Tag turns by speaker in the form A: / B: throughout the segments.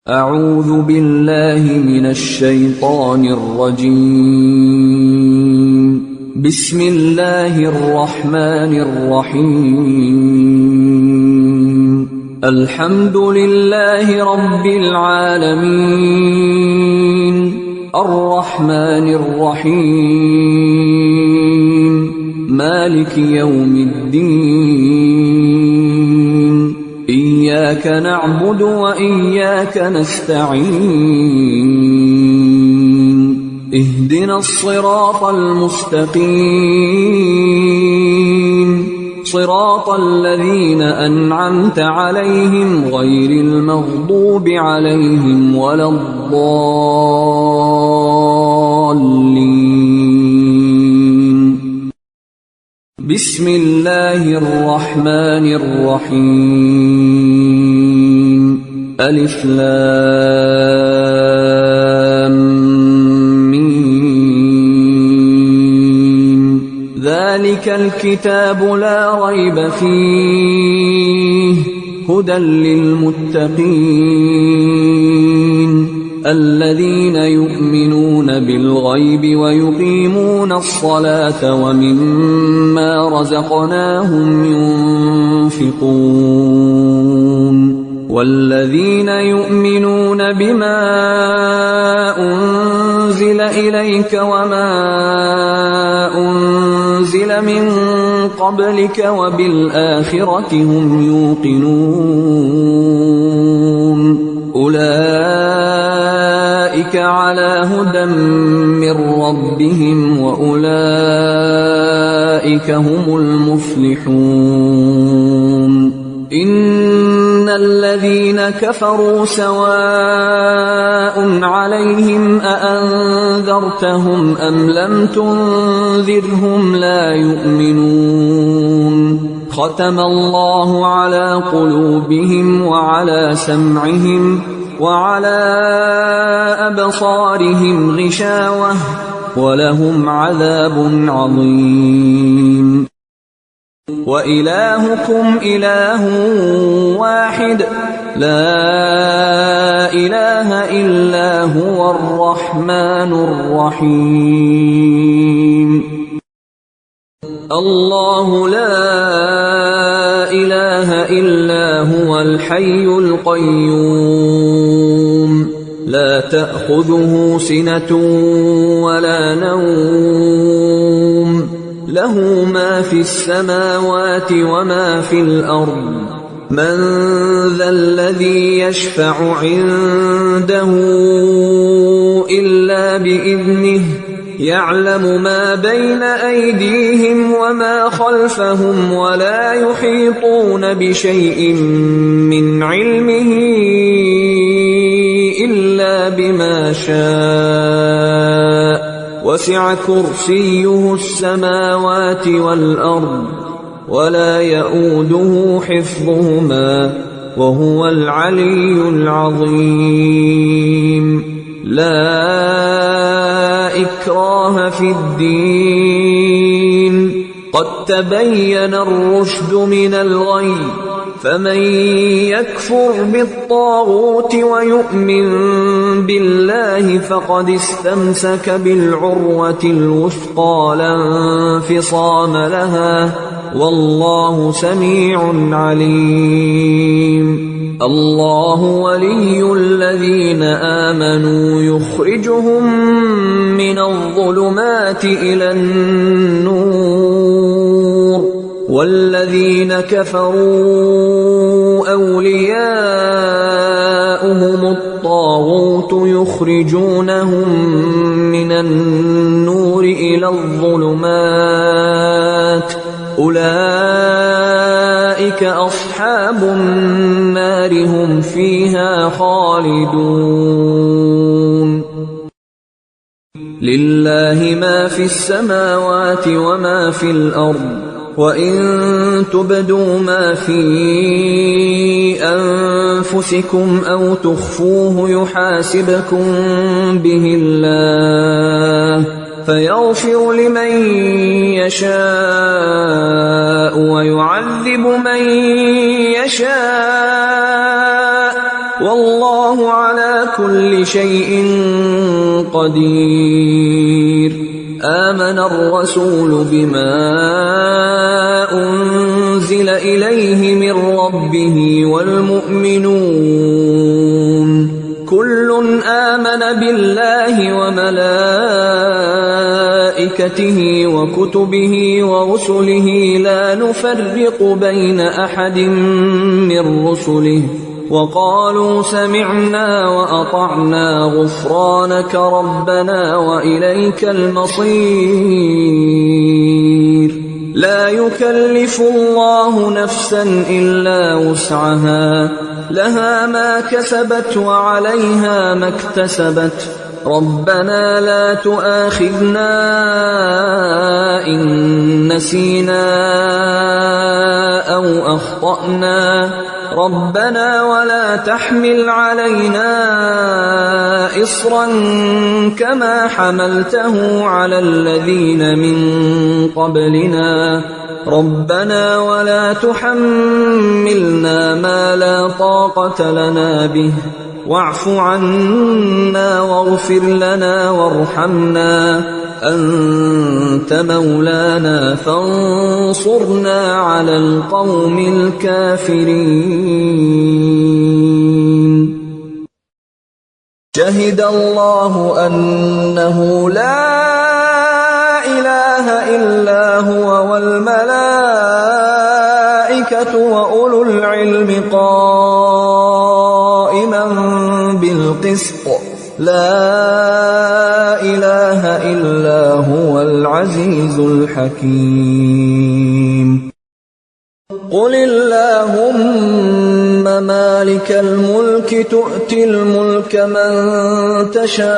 A: أعوذ بالله من الشيطان الرجيم. بسم الله الرحمن الرحيم. الحمد لله رب العالمين الرحمن الرحيم مالك يوم الدين إياك نعبد وإياك نستعين اهدنا الصراط المستقيم صراط الذين أنعمت عليهم غير المغضوب عليهم ولا الضالين. بسم الله الرحمن الرحيم. ألف لام ميم. ذلك الكتاب لا ريب فيه هدى للمتقين الذين يؤمنون بالغيب ويقيمون الصلاة ومما رزقناهم ينفقون والذين يؤمنون بما أنزل إليك وما أنزل من قبلك وبالآخرة هم يوقنون أولئك على هدى من ربهم وأولئك هم المفلحون. إن الذين كفروا سواء عليهم أأنذرتهم أم لم تنذرهم لا يؤمنون. ختم الله على قلوبهم وعلى سمعهم وعلى أبصارهم غشاوة ولهم عذاب عظيم. وإلهكم إله واحد لا إله إلا هو الرحمن الرحيم. الله لا إله إلا هو الحي القيوم لا تأخذه سنة ولا نوم له ما في السماوات وما في الأرض. من ذا الذي يشفع عنده إلا بإذنه يعلم ما بين أيديهم وما خلفهم ولا يحيطون بشيء من علمه إلا بما شاء وسع كرسيه السماوات والأرض ولا يئوده حفظهما وهو العلي العظيم. لا إكراه في الدين قد تبين الرشد من الغي فمن يكفر بالطاغوت ويؤمن بالله فقد استمسك بالعروة الوثقى لا انفصام لها والله سميع عليم. الله ولي الذين آمنوا يخرجهم من الظلمات إلى النور والذين كفروا أولياؤهم الطاغوت يخرجونهم من النور إلى الظلمات أولئك أصحاب النار هم فيها خالدون. لله ما في السماوات وما في الأرض وإن تبدوا ما في أنفسكم أو تخفوه يحاسبكم به الله فيغفر لمن يشاء ويعذب من يشاء والله على كل شيء قدير. آمن الرسول بما أنزل إليه من ربه والمؤمنون كل آمن بالله وملائكته وكتبه ورسله لا نفرق بين أحد من رسله وقالوا سمعنا وأطعنا غفرانك ربنا وإليك المصير. لا يكلف الله نفسا إلا وسعها لها ما كسبت وعليها ما اكتسبت ربنا لا تؤاخذنا إن نسينا أو أخطأنا ربنا ولا تحمل علينا إصرا كما حملته على الذين من قبلنا ربنا ولا تحملنا ما لا طاقة لنا به واعف عنا واغفر لنا وارحمنا أنت مولانا فانصرنا على القوم الكافرين. شهد الله أنه لا إله إلا هو والملائكة وأولو العلم قائما بالقسط لا إله إلا هو العزيز الحكيم. قل اللهم مالك الملك تؤتي الملك من تشاء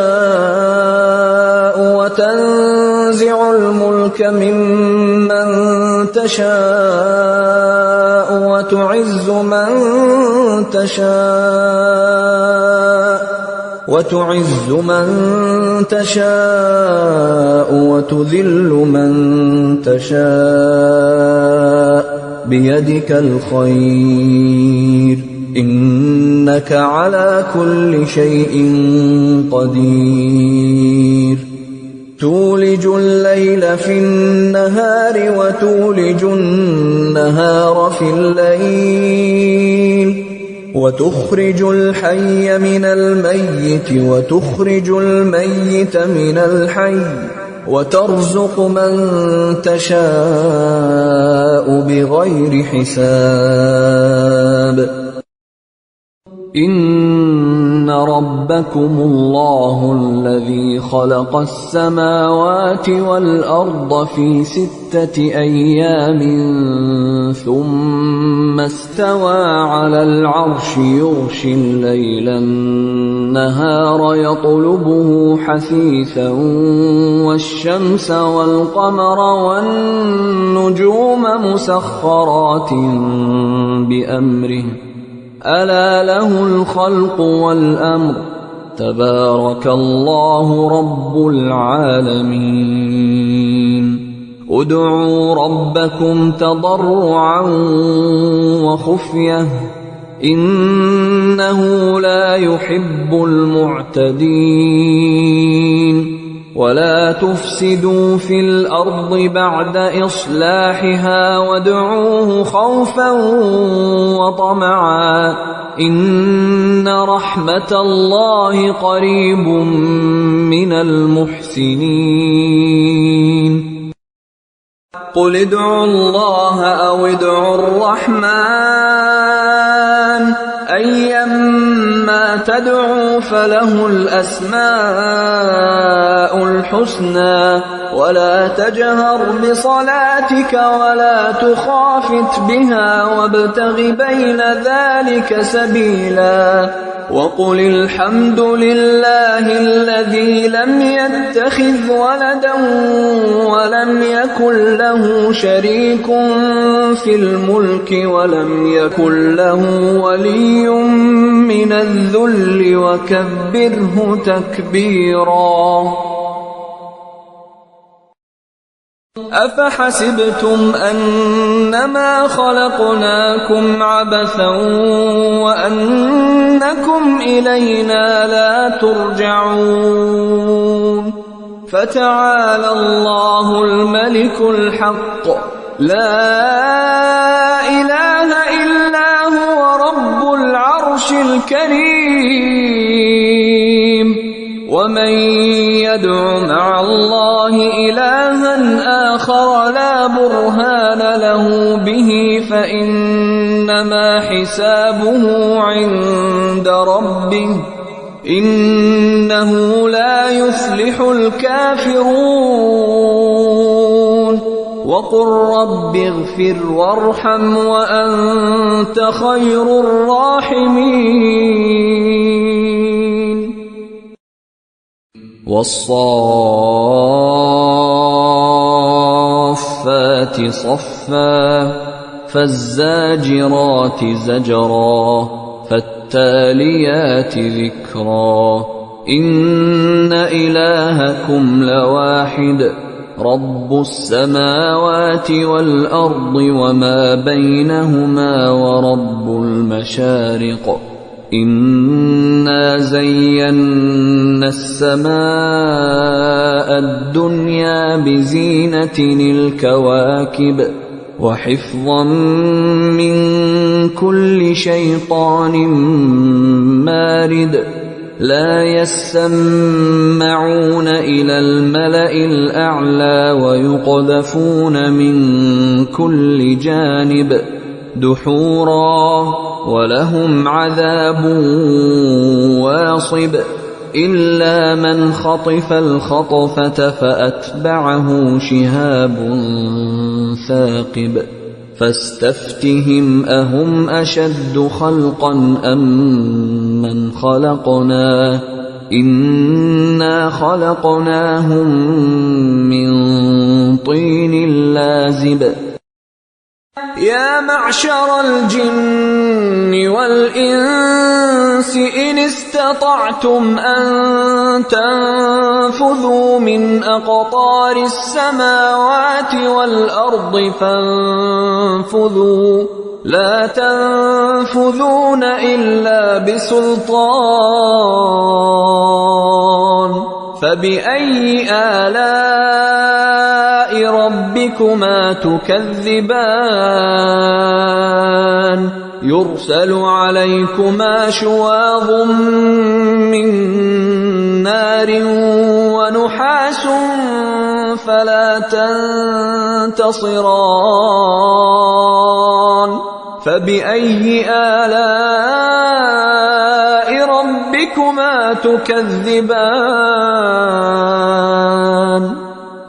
A: وتنزع الملك ممن تشاء وتعز من تشاء وتذل من تشاء بيدك الخير إنك على كل شيء قدير. تولج الليل في النهار وتولج النهار في الليل وتخرج الحي من الميت وتخرج الميت من الحي وترزق من تشاء بغير حساب. إن ربكم الله الذي خلق السماوات والأرض في 6 أيام ثم استوى على العرش يغشي الليل النهار يطلبه حثيثا والشمس والقمر والنجوم مسخرات بأمره ألا له الخلق والأمر تبارك الله رب العالمين. ادعوا ربكم تضرعا وخفية إنه لا يحب المعتدين. ولا تفسدوا في الأرض بعد إصلاحها وادعوه خوفا وطمعا إن رحمة الله قريب من المحسنين. قل ادعوا الله أو ادعوا الرحمن أيما تدعوا فله الأسماء الحسنى ولا تجهر بصلاتك ولا تخافت بها وابتغ بين ذلك سبيلا. وقل الحمد لله الذي لم يتخذ ولدا ولم يكن له شريك في الملك ولم يكن له ولي من الذل وكبره تكبيرا. أفحسبتم أنما خلقناكم عبثا وأنكم إلينا لا ترجعون فتعالى الله الملك الحق لا إله إلا هو رب العرش الكريم ومن يدع مع الله إلها آخر لا برهان له به فإنما حسابه عند ربه إنه لا يفلح الكافرون وقل رب اغفر وارحم وأنت خير الراحمين والصافات صفا فالزاجرات زجرا فالتاليات ذكرا إن إلهكم لواحد رب السماوات والأرض وما بينهما ورب المشارق إنا زينا السماء الدنيا بزينة الكواكب وحفظا من كل شيطان مارد لا يسمعون إلى الملأ الأعلى ويقذفون من كل جانب دحورا ولهم عذاب واصب إلا من خطف الخطفة فأتبعه شهاب ثاقب فاستفتهم أهم أشد خلقا أم من خلقنا إنا خلقناهم من طين لازب يا معشر الجن والإنس إن استطعتم أن تنفذوا من أقطار السماوات والأرض فانفذوا لا تنفذون إلا بسلطان فبأي آلاء ربكما تكذبان يرسل عليكما شواظ من نار ونحاس فلا تنتصران فبأي آلاء ربكما تكذبان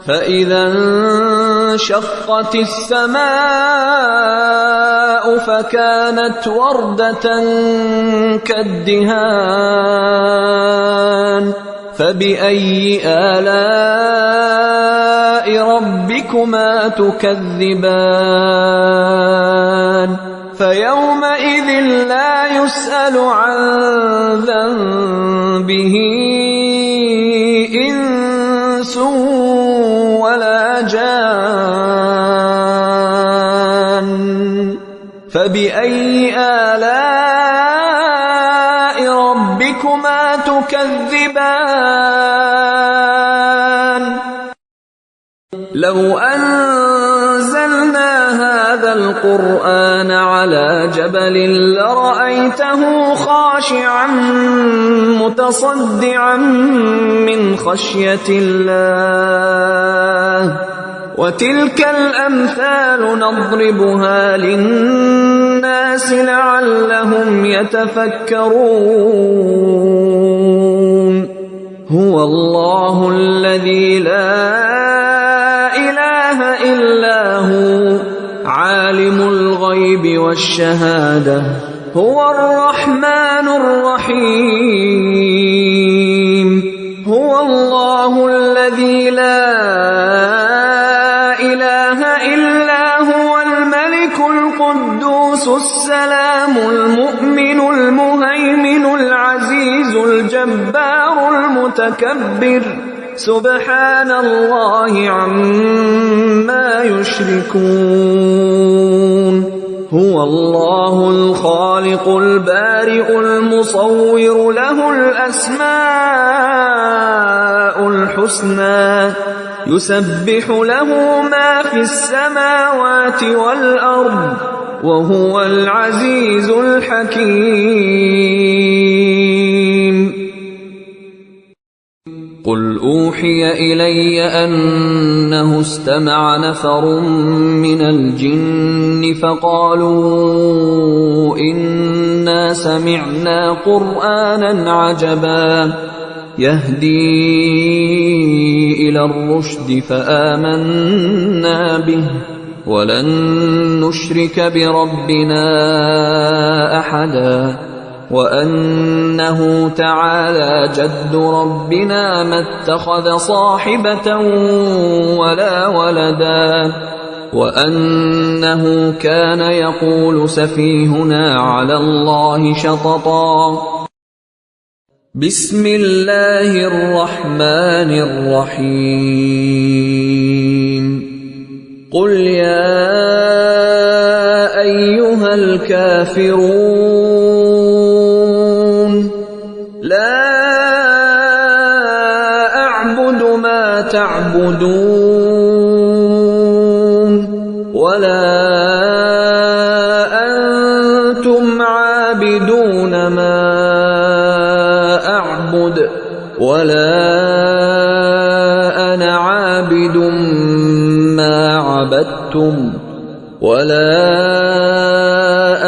A: فإذا انشقت السماء فكانت وردة كالدهان فبأي آلاء ربكما تكذبان فيومئذ لا يسأل عن ذنبه إنس ولا جان فبأي آلاء ربكما تكذبان لو أنزلنا هذا القرآن على جبل لرأيته خاشعا متصدعا من خشية الله وتلك الأمثال نضربها للناس لعلهم يتفكرون هو الله الذي لا إله إلا هو عالم الغيب والشهادة هو الرحمن الرحيم هو الله الذي لا إله إلا هو الملك القدوس السلام المؤمن المهيمن العزيز الجبار المتكبر سبحان الله عما يشركون هو الله الخالق البارئ المصور له الأسماء الحسنى يسبح له ما في السماوات والأرض وهو العزيز الحكيم قل أوحي إلي أنه استمع نفر من الجن فقالوا إنا سمعنا قرآنا عجبا يهدي إلى الرشد فآمنا به ولن نشرك بربنا أحدا وأنه تعالى جد ربنا ما اتخذ صاحبة ولا ولدا وأنه كان يقول سفيهنا على الله شططا بسم الله الرحمن الرحيم قل يا أيها الكافرون لا أعبد ما تعبدون ولا أنتم عابدون ما أعبد ولا أنا عابد ما عبدتم ولا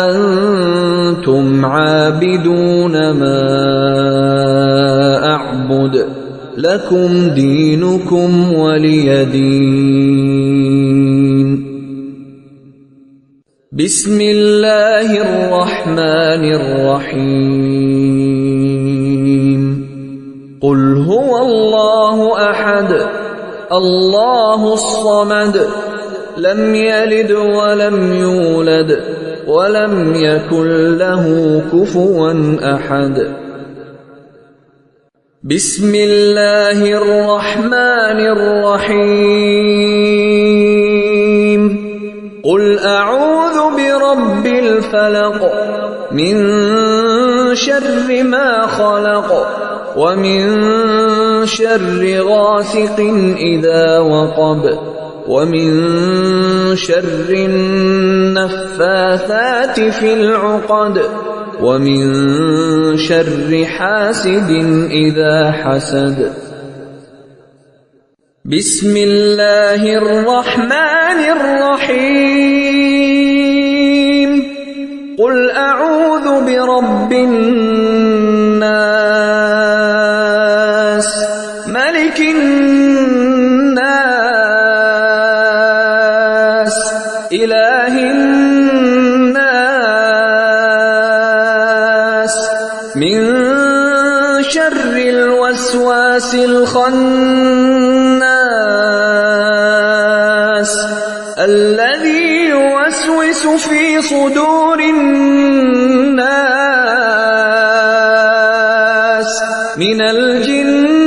A: أنتم عابدون ما أعبد لكم دينكم ولي دين بسم الله الرحمن الرحيم قل هو الله أحد الله الصمد لم يلد ولم يولد ولم يكن له كفوا أحد بسم الله الرحمن الرحيم قل أعوذ برب الفلق من شر ما خلق ومن شر غاسق إذا وقب ومن شر النفاثات في العقد ومن شر حاسد إذا حسد بسم الله الرحمن الرحيم قل أعوذ برب الناس ملك الناس إله الناس من شر الوسواس الخناس الذي يوسوس في صدور الناس من الجنة